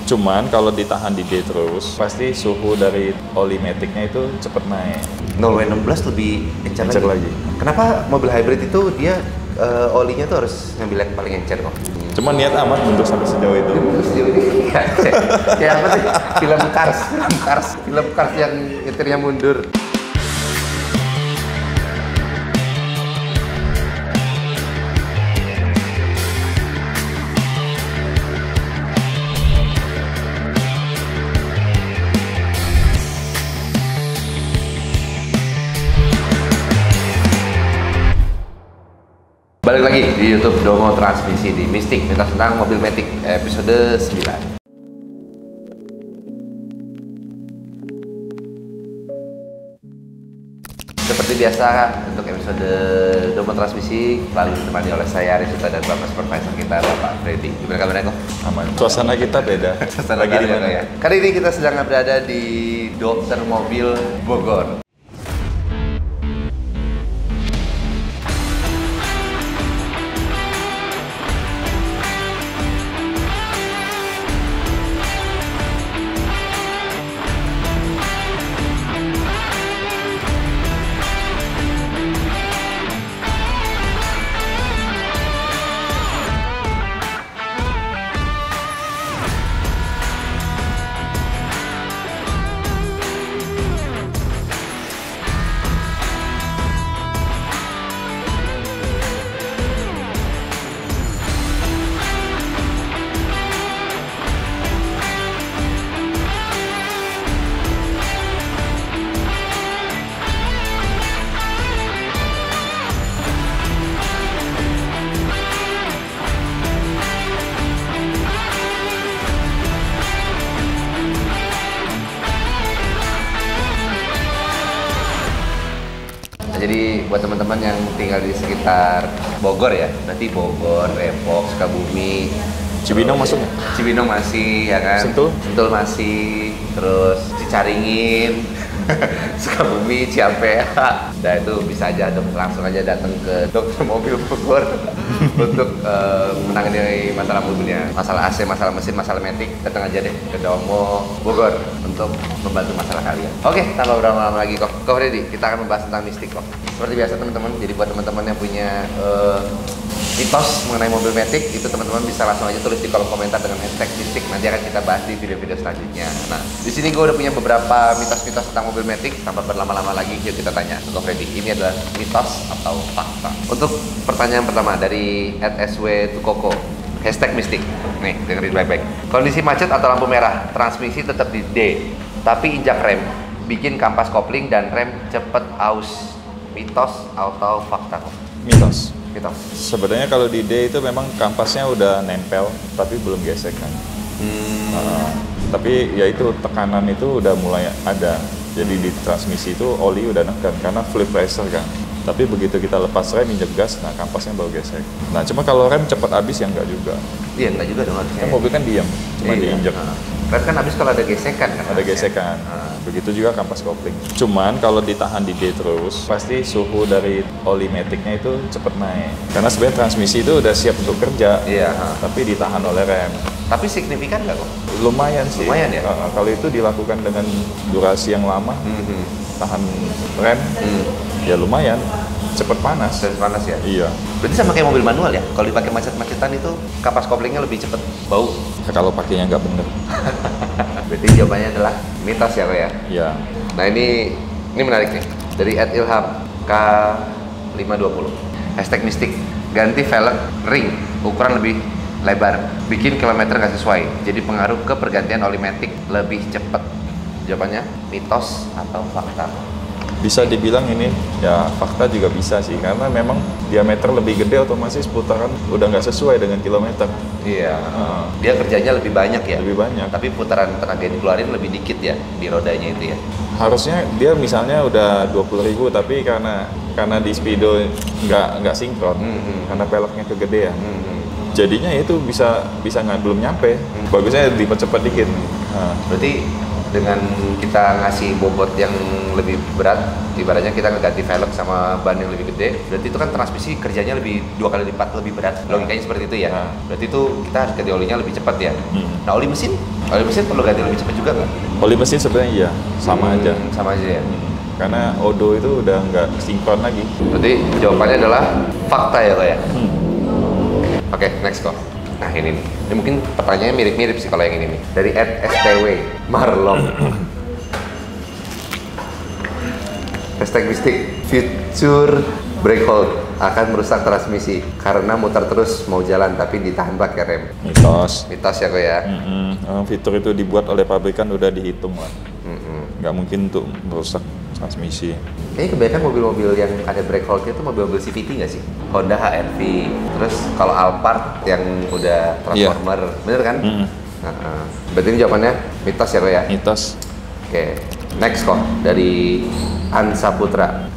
Cuman kalau ditahan di D terus, pasti suhu dari oli maticnya itu cepet naik. 0W16 lebih encer lagi. Kenapa mobil hybrid itu dia olinya tuh harus ngambil yang paling encer kok? Cuma niat amat untuk sampai sejauh itu. Sejauh ini kayak apa sih? Film Cars yang nyetirnya mundur. Balik lagi di YouTube Domo Transmisi di Mistik, mitos tentang mobil Matic episode 9. Seperti biasa untuk episode Domo Transmisi selalu ditemani oleh saya Arisuta dan Bapak Supervisor kita Bapak Freddy. Gimana kabarnya kok? Aman. Suasana kita beda. Suasana lagi di mana ya? Kali ini kita sedang berada di Dokter Mobil Bogor. Jadi buat teman-teman yang tinggal di sekitar Bogor ya, berarti Bogor, Depok, Sukabumi, Cibinong masuk nggak? Cibinong masih ya kan? Sentul masih, terus Cicaringin, Sukabumi, Ciampea. Nah itu bisa aja langsung aja datang ke Dokter Mobil Bogor untuk menangani masalah mobilnya, masalah AC, masalah mesin, masalah matic. Datang aja deh ke Domo Bogor untuk membantu masalah kalian. Oke, tanpa berlama-lama lagi kok Freddy, kita akan membahas tentang mistik kok. Seperti biasa teman-teman, jadi buat teman-teman yang punya mitos mengenai mobil matic, itu teman-teman bisa langsung aja tulis di kolom komentar dengan hashtag mistik. Nanti akan kita bahas di video-video selanjutnya. Nah, di sini gue udah punya beberapa mitos-mitos tentang mobil matic. Tanpa berlama-lama lagi, yuk kita tanya ke Freddy, ini adalah mitos atau fakta? Untuk pertanyaan pertama dari @sw tukoko, hashtag mistik. Nih, dengerin baik-baik. Kondisi macet atau lampu merah, transmisi tetap di D, tapi injak rem, bikin kampas kopling dan rem cepet aus. Mitos atau fakta? Mitos. Mitos. Sebenarnya kalau di D itu memang kampasnya udah nempel, tapi belum gesek kan. Tapi ya itu tekanan itu udah mulai ada. Jadi di transmisi itu oli udah neken karena flip pressure kan. Tapi begitu kita lepas rem, injek gas, nah kampasnya baru gesek. Nah cuma kalau rem cepat habis ya enggak juga. Iya enggak juga dong harusnya. Kan mobil kan diam, cuma diinjek. Rem kan habis kalau ada gesekan kan? Ada gesekan. Begitu juga kampas kopling. Cuman kalau ditahan di D terus, pasti suhu dari oli maticnya itu cepet naik. Karena sebenarnya transmisi itu udah siap untuk kerja. Iya. Tapi ditahan oleh rem. Tapi signifikan nggak kok? Lumayan sih. Lumayan ya? Kalau itu dilakukan dengan durasi yang lama, tahan rem, ya lumayan. Cepet panas. Cepet panas ya? Iya. Berarti sama kayak mobil manual ya? Kalau dipakai macet-macetan itu kampas koplingnya lebih cepet bau? Kalau pakainya nggak bener. Berarti jawabannya adalah mitos ya kok ya? Iya. Nah ini menarik nih. Dari @ilham K520, hashtag mistik, ganti velg ring ukuran lebih lebar, bikin kilometer nggak sesuai, jadi pengaruh ke pergantian oli matic lebih cepat. Jawabannya mitos atau fakta? Bisa dibilang ini ya fakta juga bisa sih, karena memang diameter lebih gede otomatis putaran udah nggak sesuai dengan kilometer. Iya. Dia kerjanya lebih banyak ya? Lebih banyak. Tapi putaran tenaga yang dikeluarin lebih dikit ya di rodanya itu ya? Harusnya dia misalnya udah 20.000 tapi karena di speedo nggak sinkron, karena peleknya kegedean. Jadinya itu bisa nggak belum nyampe. Bagusnya dipercepat dikit. Berarti dengan kita ngasih bobot yang lebih berat, ibaratnya kita ngeganti velg sama ban yang lebih gede, berarti itu kan transmisi kerjanya lebih 2 kali lipat lebih berat. Logikanya seperti itu ya. Berarti itu kita harus ganti olinya lebih cepat ya. Nah, oli mesin perlu ganti lebih cepat juga nggak? Oli mesin sebenarnya iya, sama aja. Sama aja ya. Karena odo itu udah nggak sinkron lagi. Berarti jawabannya adalah fakta ya kok ya. Oke, next kok. Nah ini nih, ini mungkin pertanyaannya mirip-mirip sih kalau yang ini nih. Dari @stw Marlon. #mistik future brake hold akan merusak transmisi karena muter terus mau jalan tapi ditahan pakai rem. Mitos Ya kok ya. Fitur itu dibuat oleh pabrikan udah dihitung lah. Nggak mungkin untuk merusak transmisi. Ini kebanyakan mobil-mobil yang ada brake hold itu mobil-mobil CVT nggak sih? Honda HR-V, terus kalau Alphard yang udah transformer, bener kan? Berarti ini jawabannya mitos ya kok ya? Mitos. Oke, next kok dari Ansa Putra,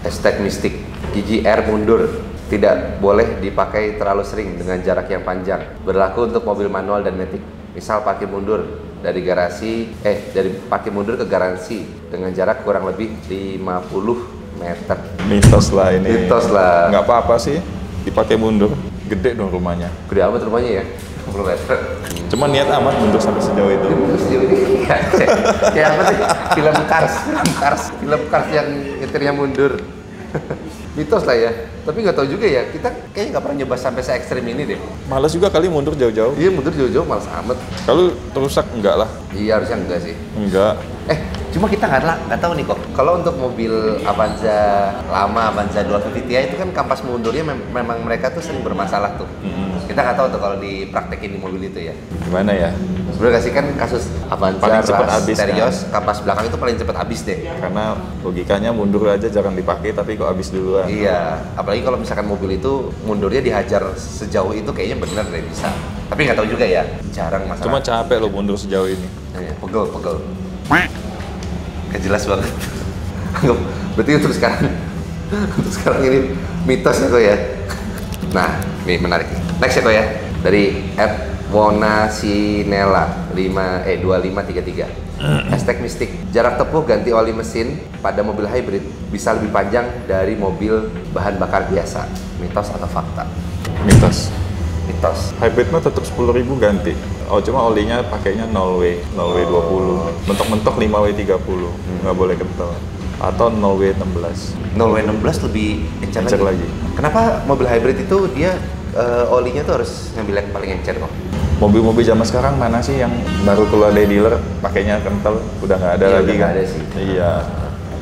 #mistik. Gigi R mundur, tidak boleh dipakai terlalu sering dengan jarak yang panjang. Berlaku untuk mobil manual dan matic. Misal parkir mundur dari parkir mundur ke garasi dengan jarak kurang lebih 50 meter. Mitos lah ini. Mitos lah. Nggak apa-apa sih dipakai mundur. Gede dong rumahnya. Gede amat rumahnya ya. 50 meter. Cuma niat amat mundur sampai sejauh itu. Sejauh ini kayak apa sih? Film Cars yang nyetirnya mundur. Mitos lah ya. Tapi nggak tahu juga ya. Kita kayaknya nggak pernah nyoba sampai se ekstrim ini deh. Males juga kali mundur jauh-jauh. Iya, mundur jauh-jauh males amat. Kalau terusak enggak lah. Iya, harusnya enggak sih. Enggak. Cuma kita nggak tahu nih kok. Kalau untuk mobil Avanza lama, Avanza 250 Ti itu kan kampas mundurnya memang mereka tuh sering bermasalah tuh. Kita nggak tahu tuh kalau dipraktekin di mobil itu ya. Gimana ya? Sebenarnya sih kan kasus Avanza, paling cepat habis Terios, kan? Kampas belakang itu paling cepat habis deh. Karena logikanya mundur aja jarang dipakai, tapi kok habis duluan. Iya, apalagi kalau misalkan mobil itu mundurnya dihajar sejauh itu kayaknya bener deh bisa. Tapi nggak tahu juga ya, jarang masalah. Cuma capek lo mundur sejauh ini. Iya, pegel. Gak jelas banget. Berarti untuk sekarang ini mitos ya kok ya. Nah, nih menarik. Next ya kok ya. Dari @wonasinela 2533. #mistik. Jarak tempuh ganti oli mesin pada mobil hybrid bisa lebih panjang dari mobil bahan bakar biasa. Mitos atau fakta? Mitos. Hybrid mah tetap 10.000 ganti. Oh, cuma olinya pakainya 0W 20. Mentok-mentok 5W30. Nggak boleh kental. Atau 0W16. 0W16 lebih encer lagi. Kenapa mobil hybrid itu dia olinya tuh harus ngambil yang paling encer kok? Mobil-mobil zaman sekarang mana sih yang baru keluar dari dealer pakainya kental? Udah nggak ada lagi kan? Ada sih. Iya.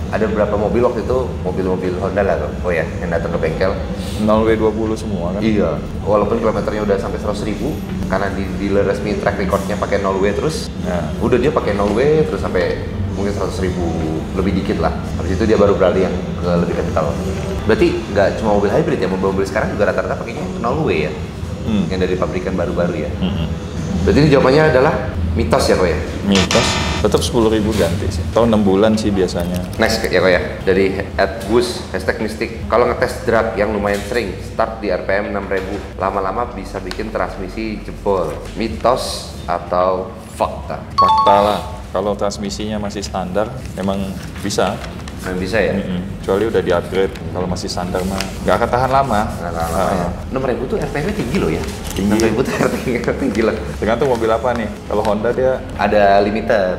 Ada beberapa mobil waktu itu, mobil-mobil Honda lah tuh. Oh ya, yang datang ke bengkel 0W20 semua kan? Iya, walaupun kilometernya udah sampai 100.000, karena di dealer resmi track recordnya pakai 0W terus, udah dia pakai 0W terus sampai mungkin 100.000 lebih dikit lah. Habis itu dia baru beralih yang ke lebih kental. Berarti nggak cuma mobil hybrid ya, mobil-mobil sekarang juga rata-rata pakainya 0W ya, yang dari pabrikan baru-baru ya. Berarti ini jawabannya adalah mitos ya kok ya? Mitos, tetap 10.000 ganti sih. Tahun 6 bulan sih biasanya. Next ya kok ya, dari @gus #mistik. Kalau ngetes drag yang lumayan sering, start di RPM 6.000, lama-lama bisa bikin transmisi jebol. Mitos atau fakta? Fakta lah. Kalau transmisinya masih standar, emang bisa. Memang bisa ya? Kecuali udah di-upgrade. Kalau masih standar mah nggak akan tahan lama. Nggak tahan lama ya. 6.000 tuh RPM-nya tinggi loh ya? Tinggi. 6.000 tuh RPM-nya tinggi loh. Tergantung mobil apa nih. Kalau Honda dia ada limiter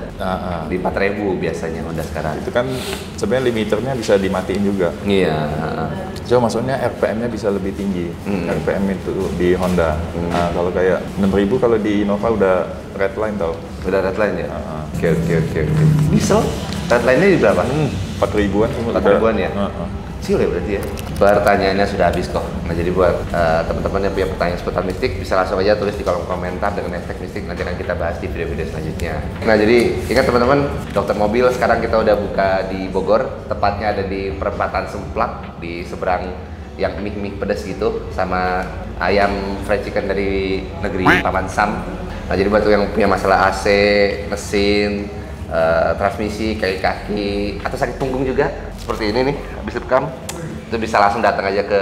di 4.000 biasanya Honda sekarang. Itu kan sebenarnya limiternya bisa dimatiin juga. Iya. Cuma maksudnya RPM-nya bisa lebih tinggi. RPM itu di Honda. Nah, kalau kayak 6.000 kalau di Innova udah red line tau. Udah red line ya? Oke. Diesel? Red line-nya di berapa? 4.000-an. 4.000-an ya? Kecil ya berarti ya? Pertanyaannya sudah habis kok. Nah jadi buat teman-teman yang punya pertanyaan seputar mistik, bisa langsung aja tulis di kolom komentar dengan #mistik. Nanti akan kita bahas di video-video selanjutnya. Nah jadi ingat teman-teman, Dokter Mobil sekarang kita udah buka di Bogor. Tepatnya ada di perempatan Semplak, di seberang yang mie pedas gitu, sama ayam fried chicken dari negeri Paman Sam. Nah jadi buat yang punya masalah AC, mesin, transmisi, kaki, atau sakit punggung juga seperti ini nih, habis rekam itu bisa langsung datang aja ke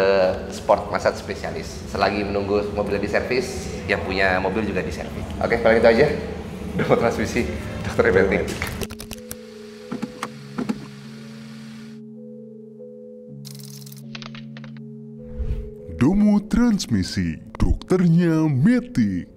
Sport Massage Spesialis. Selagi menunggu mobilnya diservis, yang punya mobil juga diservis. Oke, kalau gitu aja. Udah mau transmisi, Dokter Eventing. Transmisi, dokternya Matic.